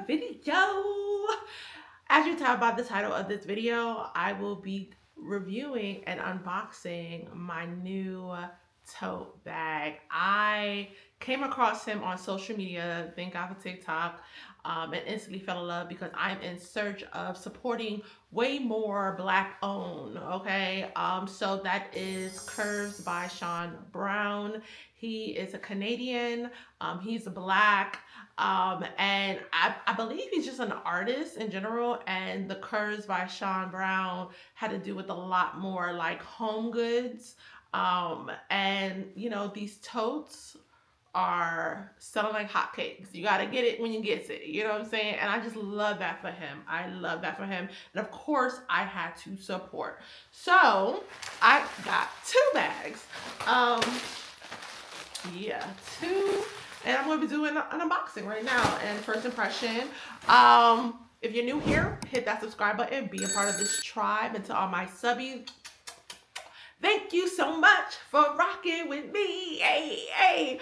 video. As you can tell by the title of this video, I will be reviewing and unboxing my new tote bag. I came across him on social media, thank God for TikTok, and instantly fell in love because I'm in search of supporting way more black owned. Okay, so that is Curves by Sean Brown. He is a Canadian. He's black. And I believe he's just an artist in general. And the Curves by Sean Brown had to do with a lot more like home goods. And you know, these totes are selling like hotcakes. You got to get it when you get it. You know what I'm saying? And I just love that for him. I love that for him. And of course, I had to support. So I got two bags. Yeah, two. And I'm going to be doing an unboxing right now. And first impression, if you're new here, hit that subscribe button. Be a part of this tribe. And to all my subbies, thank you so much for rocking with me. Hey, hey.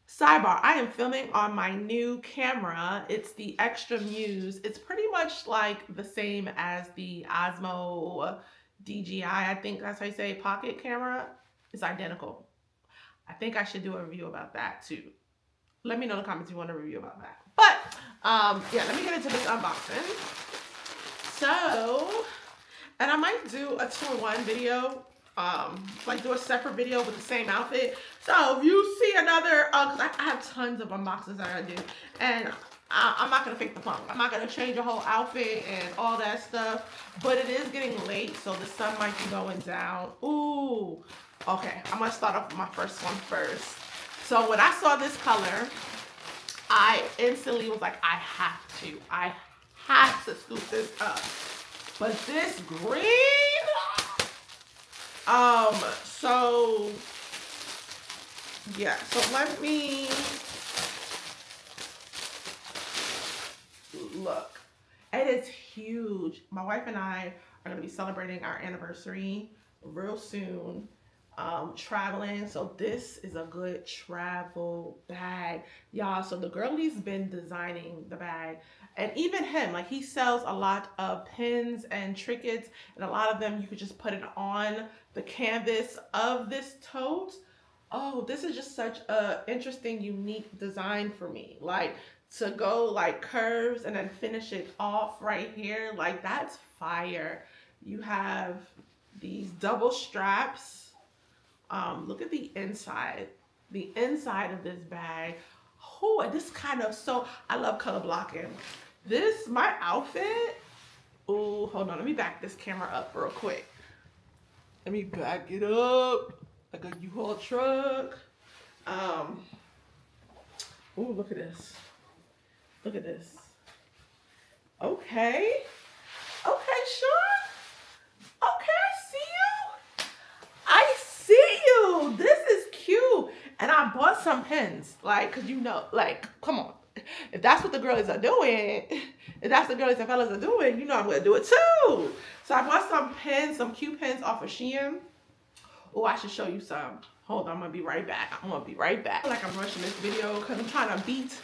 Sidebar, I am filming on my new camera. It's the Extra Muse. It's pretty much like the same as the Osmo DJI. I think that's how you say pocket camera. It's identical. I think I should do a review about that too. Let me know in the comments if you want a review about that. But yeah, let me get into this unboxing. So, and I might do a 2-in-1 video, like do a separate video with the same outfit. So if you see another, cause I have tons of unboxings that I do, and I'm not gonna fake the funk. I'm not gonna change a whole outfit and all that stuff. But it is getting late, so the sun might be going down. Ooh, okay. I'm gonna start off with my first one first. So when I saw this color, I instantly was like, I have to scoop this up. But this green, so yeah, so let me look. And it's huge. My wife and I are gonna be celebrating our anniversary real soon. Traveling, so this is a good travel bag, y'all. So the girlie's been designing the bag, and even him, like, he sells a lot of pins and trinkets, and a lot of them you could just put it on the canvas of this tote. Oh, this is just such a interesting, unique design for me. Like, to go like curves and then finish it off right here, like, that's fire. You have these double straps. Look at the inside. The inside of this bag. Oh, this kind of, so I love color blocking. This, my outfit. Oh, hold on. Let me back this camera up real quick. Let me back it up like a U-Haul truck. Oh, look at this. Look at this. Okay. Okay, Sean. Okay, I see you. I see you. This is cute. And I bought some pins, like, cause you know, like, come on. If that's what the girlies are doing, if that's what the girlies and fellas are doing, you know I'm gonna do it too. So I bought some pins, some cute pins off of Shein. Oh, I should show you some. Hold on, I'm gonna be right back. I'm gonna be right back. I feel like I'm rushing this video because I'm trying to beat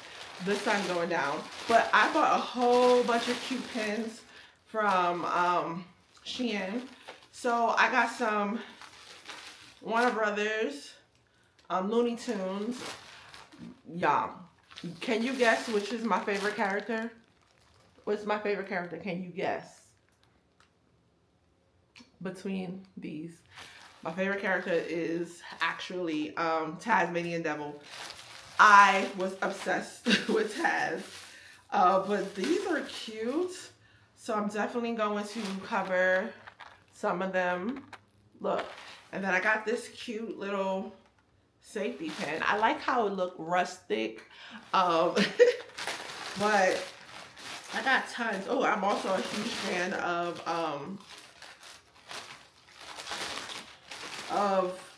the sun going down. But I bought a whole bunch of cute pins from Shein. So I got some Warner Brothers, Looney Tunes. Y'all, can you guess which is my favorite character? What's my favorite character? Can you guess? Between these, my favorite character is actually Tasmanian Devil. I was obsessed with Taz. But these are cute. So I'm definitely going to cover some of them. Look. And then I got this cute little safety pin. I like how it looked rustic. But I got tons. Oh, I'm also a huge fan of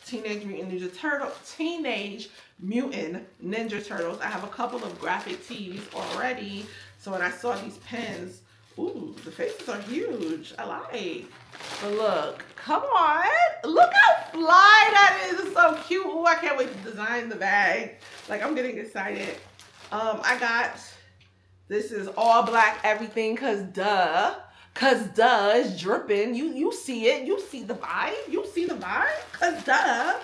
Teenage Mutant Ninja Turtles. I have a couple of graphic tees already. So when I saw these pins, ooh, the faces are huge. I like. But look, come on. Look how fly that is. It's so cute. Ooh, I can't wait to design the bag. Like, I'm getting excited. I got This is all black everything, cause duh. Cause duh, it's dripping. You see it. You see the vibe. You see the vibe. Cause duh.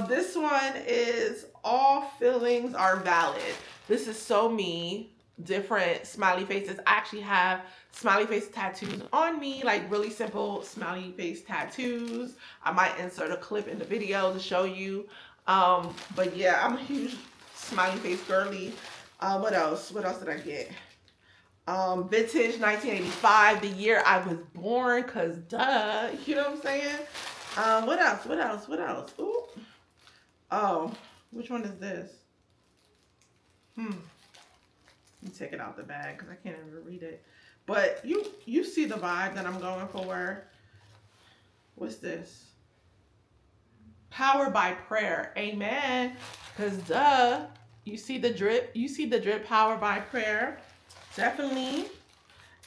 This one is all feelings are valid. This is so me. Different smiley faces. I actually have smiley face tattoos on me, like really simple smiley face tattoos. I might insert a clip in the video to show you. But yeah, I'm a huge smiley face girly. What else? What else did I get? Vintage 1985, the year I was born, cause duh, you know what I'm saying? What else? What else? What else? Ooh. Oh, which one is this? Let me take it out the bag because I can't even read it. But you see the vibe that I'm going for. What's this? Power by prayer. Amen. Cause duh, you see the drip. You see the drip. Power by prayer. Definitely.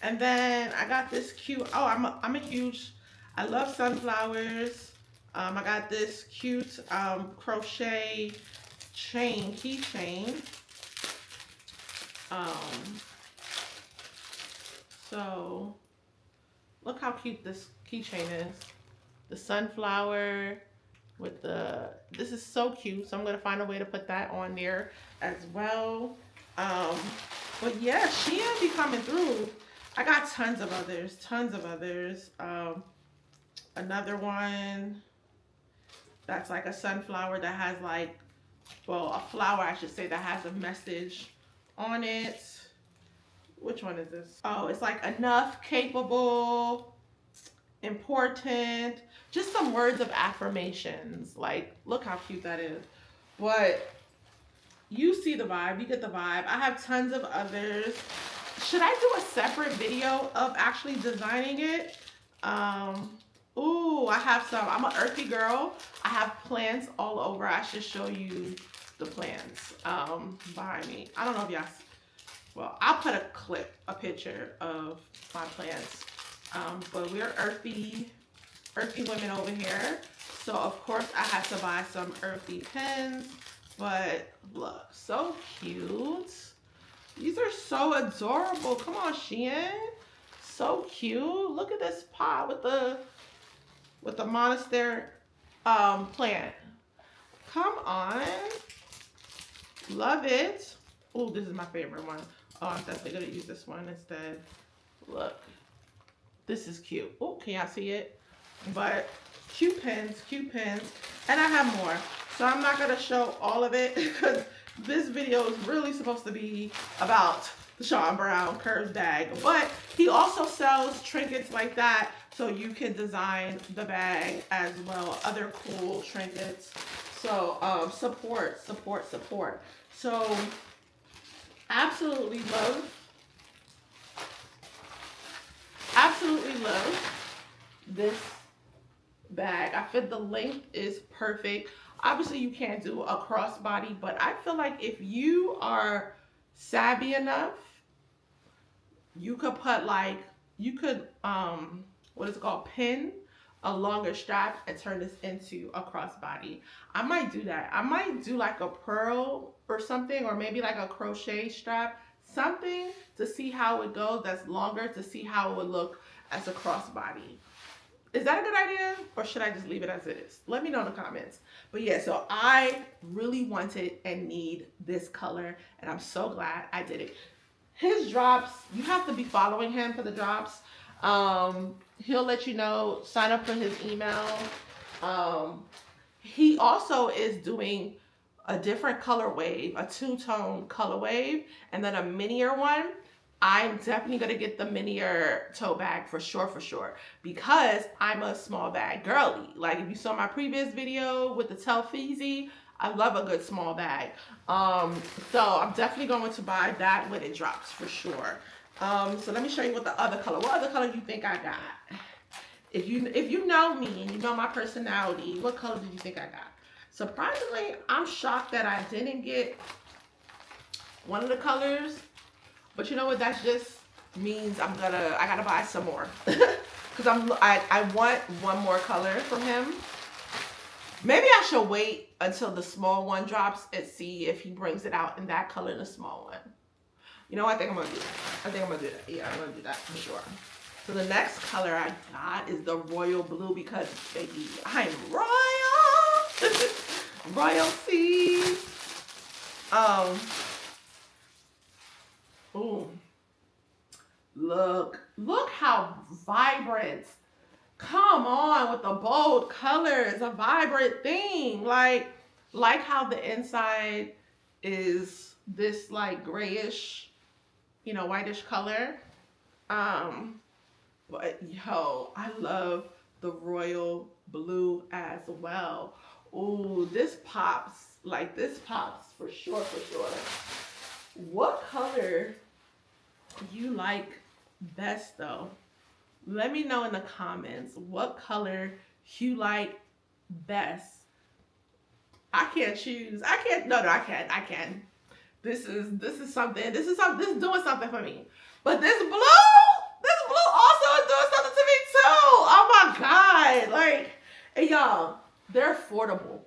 And then I got this cute. Oh, I'm a huge. I love sunflowers. I got this cute crochet chain, keychain. So look how cute this keychain is. The sunflower with the, this is so cute. So I'm gonna find a way to put that on there as well. But yeah, Shein be coming through. I got tons of others, another one that's like a sunflower that has like, well, a flower, I should say, that has a message on it. Which one is this? Oh, it's like enough, capable, important, just some words of affirmations. Like, look how cute that is. But you see the vibe, you get the vibe. I have tons of others. Should I do a separate video of actually designing it? Ooh, I have some. I'm an earthy girl. I have plants all over. I should show you the plants behind me. I don't know if y'all, well, I'll put a picture of my plants. But we're earthy women over here. So of course I had to buy some earthy pens. But look, so cute. These are so adorable. Come on, Shein. So cute. Look at this pot with the monastery plant. Come on. Love it. Oh, this is my favorite one. Oh, I'm definitely gonna use this one instead. Look. This is cute. Oh, can y'all see it? But cute pens. And I have more. So I'm not gonna show all of it because this video is really supposed to be about the Sean Brown curves bag. But he also sells trinkets like that, so you can design the bag as well. Other cool trinkets. So support. So absolutely love this bag. I feel the length is perfect. Obviously you can't do a crossbody, but I feel like if you are savvy enough, you could put like, what is it called, pin a longer strap and turn this into a crossbody. I might do that. I might do like a pearl or something, or maybe like a crochet strap, something to see how it goes that's longer, to see how it would look as a crossbody. Is that a good idea, or should I just leave it as it is? Let me know in the comments. But yeah, so I really wanted and need this color, and I'm so glad I did it. His drops, you have to be following him for the drops. He'll let you know, sign up for his email. He also is doing a different color wave, a two-tone color wave, and then a minier one. I'm definitely gonna get the minier tote bag for sure, because I'm a small bag girly. Like if you saw my previous video with the Telfeezy, I love a good small bag. So I'm definitely going to buy that when it drops for sure. So let me show you what the other color. What other color do you think I got? If you know me and you know my personality, what color did you think I got? Surprisingly, I'm shocked that I didn't get one of the colors. But you know what? That just means I gotta buy some more because I want one more color from him. Maybe I should wait until the small one drops and see if he brings it out in that color in the small one. You know what? I think I'm gonna do that. I think I'm gonna do that. Yeah, I'm gonna do that for sure. So the next color I got is the royal blue because baby, I'm royal. Royalty. Ooh. Look how vibrant. Come on with the bold colors, a vibrant theme. Like how the inside is this like grayish, whitish color. But yo, I love the royal blue as well. Ooh, this pops. Like this pops for sure, for sure. What color you like best though? Let me know in the comments what color you like best. I can't choose. I can't. No, I can't. I can. This is something. This is doing something for me. But this blue also is doing something to me too. Oh my god! Like, and y'all, they're affordable.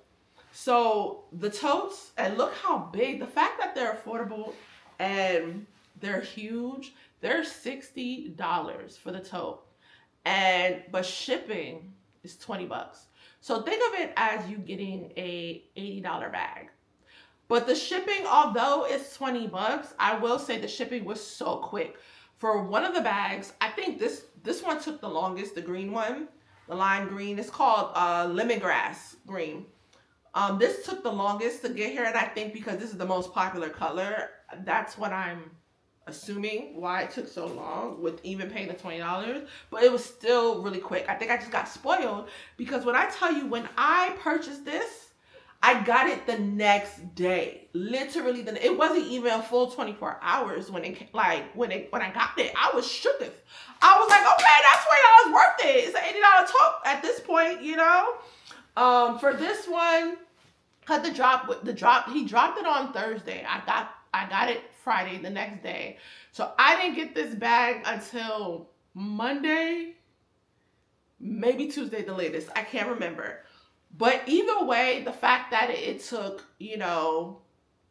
So the totes, and look how big. The fact that they're affordable and they're huge. They're $60 for the tote, but shipping is $20. So think of it as you getting a $80 bag. But the shipping, although it's $20, I will say the shipping was so quick. For one of the bags, I think this one took the longest, the green one, the lime green. It's called Lemongrass green. This took the longest to get here, and I think because this is the most popular color, that's what I'm assuming why it took so long with even paying the $20, but it was still really quick. I think I just got spoiled because when I tell you, when I purchased this, I got it the next day. Literally, it wasn't even a full 24 hours when I got it. I was shook. I was like, okay, that's $20 worth it. It's an $80 tote at this point, For this one, cause he dropped it on Thursday. I got it Friday, the next day. So I didn't get this bag until Monday, maybe Tuesday the latest. I can't remember. But either way, the fact that it took, 2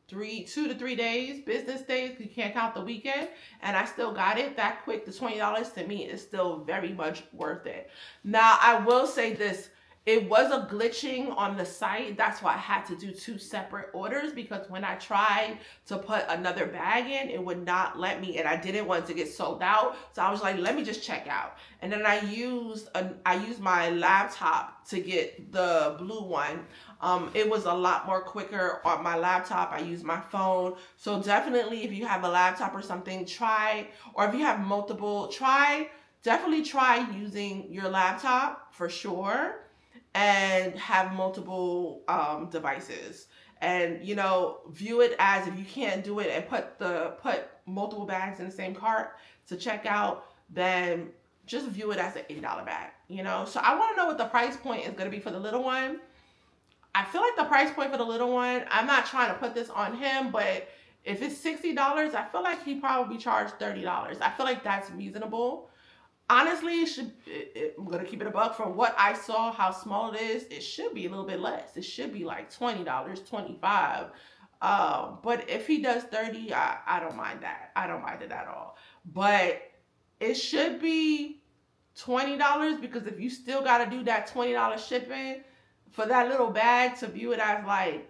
to 3 days, business days, you can't count the weekend, and I still got it that quick, the $20 to me is still very much worth it. Now, I will say this. It was a glitching on the site. That's why I had to do 2 separate orders, because when I tried to put another bag in, it would not let me, and I didn't want it to get sold out. So I was like, let me just check out. And then I used my laptop to get the blue one. It was a lot more quicker on my laptop. I used my phone. So definitely, if you have a laptop or something, or if you have multiple, definitely try using your laptop for sure, and have multiple devices, and view it as, if you can't do it and put multiple bags in the same cart to check out, then just view it as an $80 bag. So I want to know what the price point is going to be for the little one. I feel like the price point for the little one, I'm not trying to put this on him, but if it's $60, I feel like he probably charged $30. I feel like that's reasonable. Honestly, I'm going to keep it a buck. From what I saw, how small it is, it should be a little bit less. It should be like $20, $25. But if he does $30, I don't mind that. I don't mind it at all. But it should be $20, because if you still got to do that $20 shipping for that little bag, to view it as like,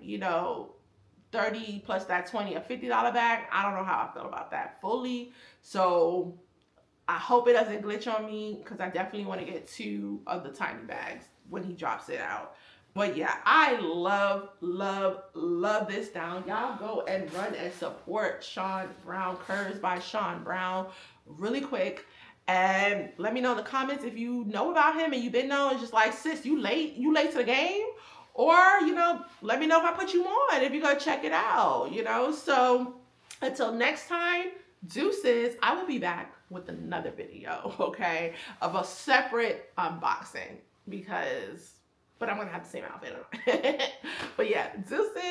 30 plus that 20, a $50 bag, I don't know how I feel about that fully. So I hope it doesn't glitch on me, because I definitely want to get 2 of the tiny bags when he drops it out. But yeah, I love, love, love this down. Y'all go and run and support Sean Brown, Curves by Sean Brown, really quick. And let me know in the comments if you know about him and you've been known. It's just like, sis, you late to the game? Or, let me know if I put you on, if you go check it out, So until next time, deuces. I will be back with another video, okay, of a separate unboxing, but I'm gonna have the same outfit on. But yeah, deuces.